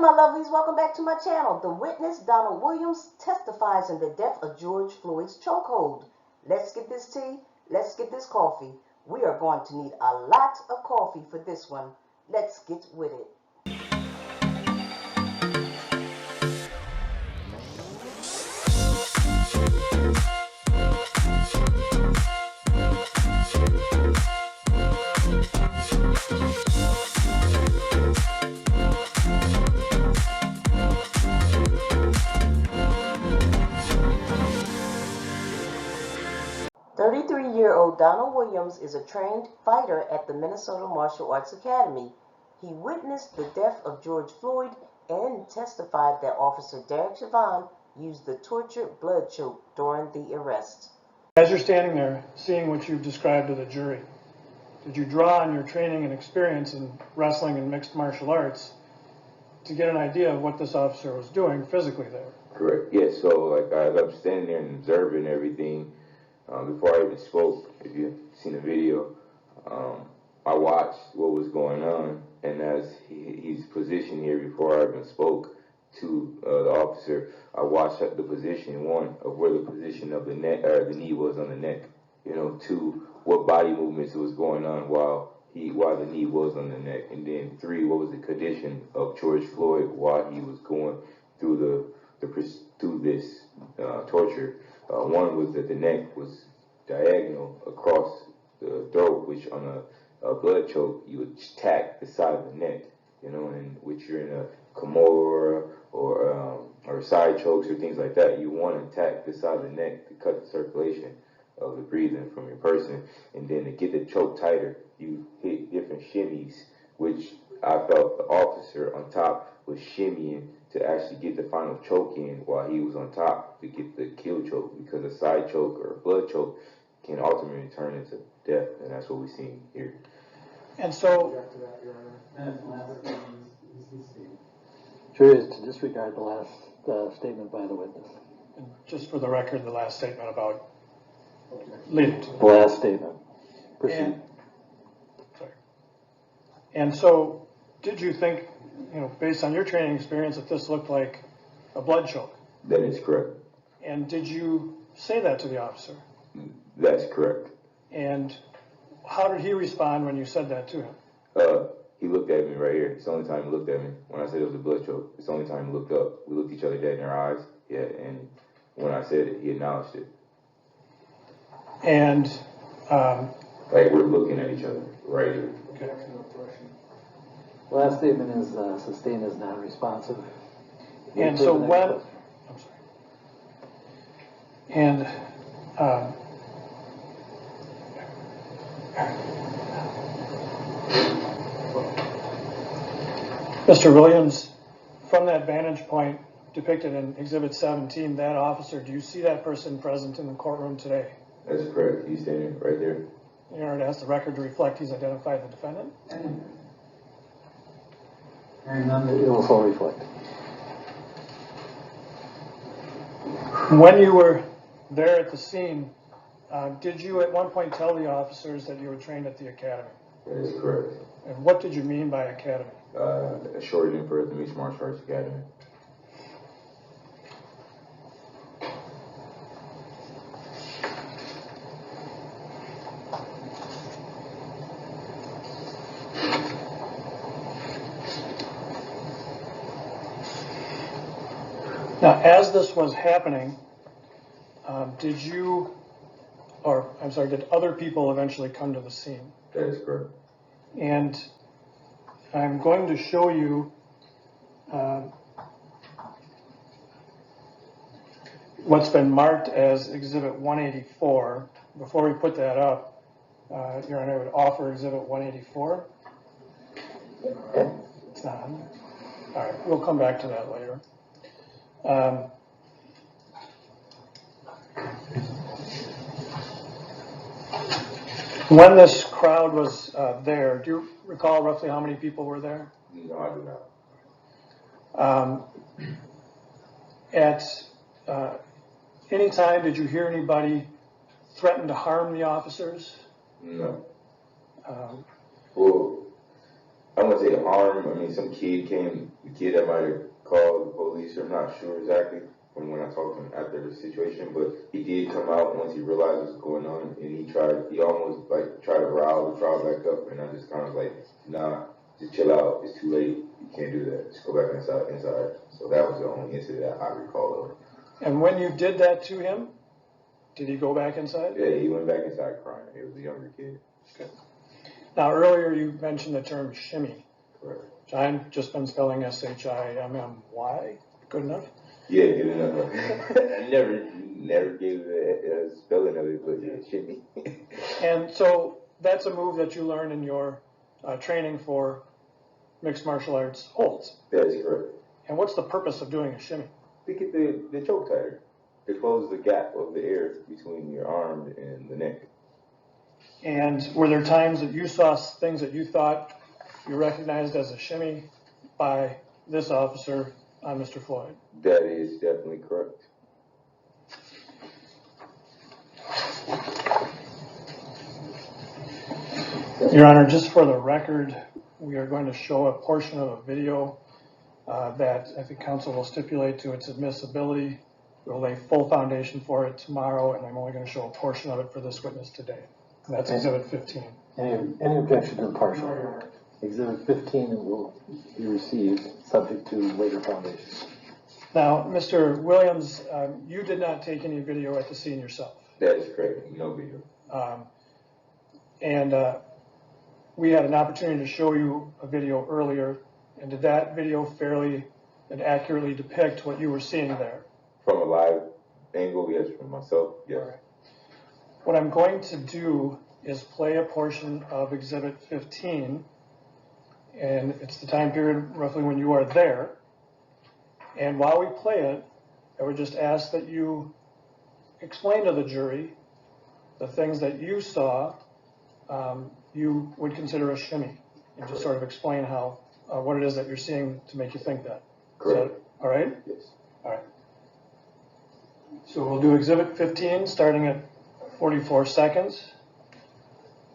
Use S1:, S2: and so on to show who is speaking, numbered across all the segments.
S1: my lovelies, welcome back to my channel. The witness, Donald Williams, testifies in the death of George Floyd's chokehold. Let's get this tea, let's get this coffee. We are going to need a lot of coffee for this one. Let's get with it. 33-year-old Donald Williams is a trained fighter at the Minnesota Martial Arts Academy. He witnessed the death of George Floyd and testified that Officer Derek Chauvin used the tortured blood choke during the arrest.
S2: As you're standing there, seeing what you've described to the jury, did you draw on your training and experience in wrestling and mixed martial arts to get an idea of what this officer was doing physically there?
S3: Correct. Yes. So, like, I'm standing there and observing everything. Before I even spoke, if you've seen the video, I watched what was going on, and as he's positioned here before I even spoke to the officer, I watched the position, one, of where the position of the neck or the knee was on the neck, two, what body movements was going on while the knee was on the neck, and then three, what was the condition of George Floyd while he was going through this torture. One was that the neck was diagonal across the throat, which on a blood choke, you would tack the side of the neck, and which you're in a Kimura or side chokes or things like that, you want to tack the side of the neck to cut the circulation of the breathing from your person. And then to get the choke tighter, you hit different shimmies, which I felt the officer on top was shimmying to actually get the final choke in while he was on top to get the kill choke, because a side choke or a blood choke can ultimately turn into death, and that's what we've seen here.
S2: And so,
S4: jury is to disregard the last statement by the witness.
S2: and just for the record, the last statement about leading to
S4: The last statement.
S2: Proceed. And so, did you think, based on your training experience, that this looked like a blood choke?
S3: That is correct.
S2: And did you say that to the officer?
S3: That's correct.
S2: And how did he respond when you said that to him?
S3: He looked at me right here. It's the only time he looked at me. When I said it was a blood choke, it's the only time he looked up. We looked each other dead in our eyes. Yeah, and when I said it, he acknowledged it.
S2: And
S3: like we're looking at each other right here.
S2: okay.
S4: The last statement is sustained as non-responsive.
S2: And so when, I'm sorry. And Mr. Williams, from that vantage point depicted in Exhibit 17, that officer, do you see that person present in the courtroom today?
S3: That's correct. He's standing right there.
S2: In order to ask the record to reflect he's identified the defendant?
S4: It will so reflect.
S2: When you were there at the scene, did you at one point tell the officers that you were trained at the academy?
S3: That is correct.
S2: And what did you mean by academy?
S3: A shortening for the Mixed Martial Arts Academy.
S2: Now, as this was happening, did other people eventually come to the scene?
S3: That is correct.
S2: And I'm going to show you what's been marked as Exhibit 184. Before we put that up, Your Honor, I would offer Exhibit 184. It's not on there. All right, we'll come back to that later. When this crowd was there, do you recall roughly how many people were there?
S3: No, I do not.
S2: At any time, did you hear anybody threaten to harm the officers?
S3: No. Well, I wouldn't say harm. I mean, some kid came, the kid that might have called the police, I'm not sure exactly from when I talked to him after the situation, but he did come out once he realized what was going on, and he almost like tried to rile the crowd back up, and I just kind of like, nah, just chill out, it's too late, you can't do that, just go back inside. So that was the only incident I recall of.
S2: And when you did that to him, did he go back inside?
S3: Yeah, he went back inside crying. He was a younger kid.
S2: Okay. Now, earlier you mentioned the term shimmy.
S3: Correct.
S2: Which I've just been spelling S-H-I-M-M-Y. Good enough?
S3: Yeah, good enough. I never gave a spelling of it, but yeah, shimmy.
S2: And so that's a move that you learned in your training for mixed martial arts holds.
S3: That is correct.
S2: And what's the purpose of doing a shimmy?
S3: To get the choke tighter. To close the gap of the air between your arm and the neck.
S2: And were there times that you saw things that you thought you recognized as a shimmy by this officer on Mr. Floyd?
S3: That is definitely correct.
S2: Your Honor, just for the record, we are going to show a portion of a video that I think counsel will stipulate to its admissibility. We'll lay full foundation for it tomorrow, and I'm only going to show a portion of it for this witness today. And that's Exhibit 15.
S4: Any objection to the partial? Exhibit 15 will be received, subject to later foundation.
S2: Now, Mr. Williams, you did not take any video at the scene yourself.
S3: That is correct. No video.
S2: And we had an opportunity to show you a video earlier, and did that video fairly and accurately depict what you were seeing there?
S3: From a live angle, yes. From myself, yes.
S2: Right. What I'm going to do is play a portion of Exhibit 15, and it's the time period roughly when you are there. And while we play it, I would just ask that you explain to the jury the things that you saw you would consider a shimmy, and just sort of explain how what it is that you're seeing to make you think that.
S3: Correct.
S2: All right?
S3: Yes.
S2: All right. So we'll do Exhibit 15 starting at 44 seconds.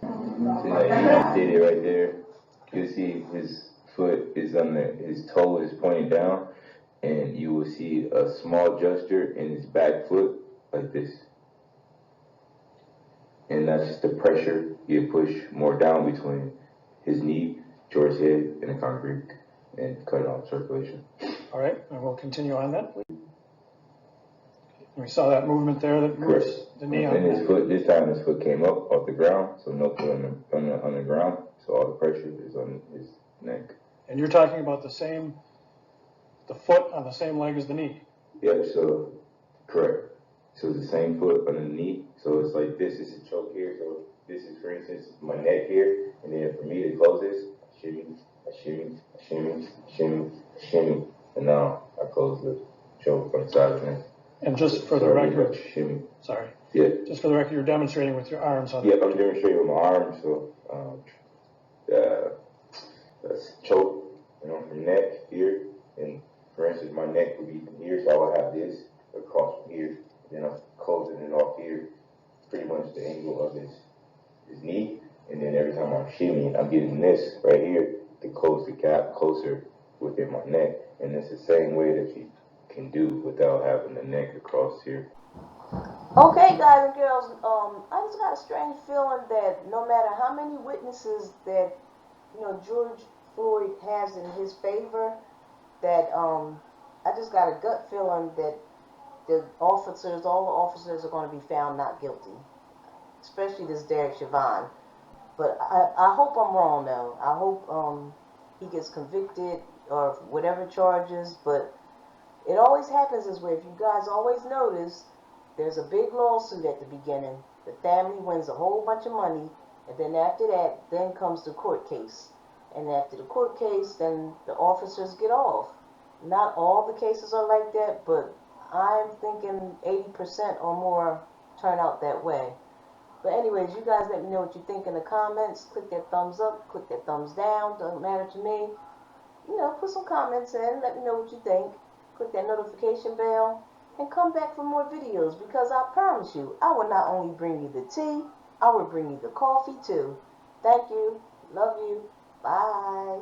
S3: So now you did it right there. You see his foot is his toe is pointing down, and you will see a small gesture in his back foot like this. And that's just the pressure you push more down between his knee, George's head, and the concrete, and cut off circulation.
S2: All right, and we'll continue on that. We saw that movement there that moves the knee on.
S3: And his foot, this time his foot came up off the ground, so no foot on the ground, so all the pressure is on his neck.
S2: And you're talking about the foot on the same leg as the knee?
S3: Yeah, so, correct. So it's the same foot on the knee, so it's like this is a choke here, so this is, for instance, my neck here, and then for me to close this, shimmy, shimmy, and now I close the choke on the side of the neck.
S2: And just for the record,
S3: shimmy.
S2: Sorry.
S3: Yeah.
S2: Just for the record, you're demonstrating with your arms on
S3: Yeah, I'm demonstrating with my arms, so that's choke, from neck here, and for instance, my neck would be from here, so I would have this across from here, then I'm closing it off here, pretty much the angle of his knee, and then every time I'm shimmying, I'm getting this right here to close the gap closer within my neck, and it's the same way that you can do without having the neck across here.
S1: Okay, guys and girls, I just got a strange feeling that no matter how many witnesses that, George Floyd has in his favor, that I just got a gut feeling that all the officers are going to be found not guilty, especially this Derek Chauvin. But I hope I'm wrong, though. I hope he gets convicted or whatever charges, but it always happens this way. If you guys always notice, there's a big lawsuit at the beginning. The family wins a whole bunch of money, and then after that, then comes the court case. And after the court case, then the officers get off. Not all the cases are like that, but I'm thinking 80% or more turn out that way. But anyways, you guys let me know what you think in the comments. Click that thumbs up, click that thumbs down, doesn't matter to me. Put some comments in, let me know what you think. Click that notification bell, and come back for more videos, because I promise you, I will not only bring you the tea, I will bring you the coffee too. Thank you. Love you. Bye.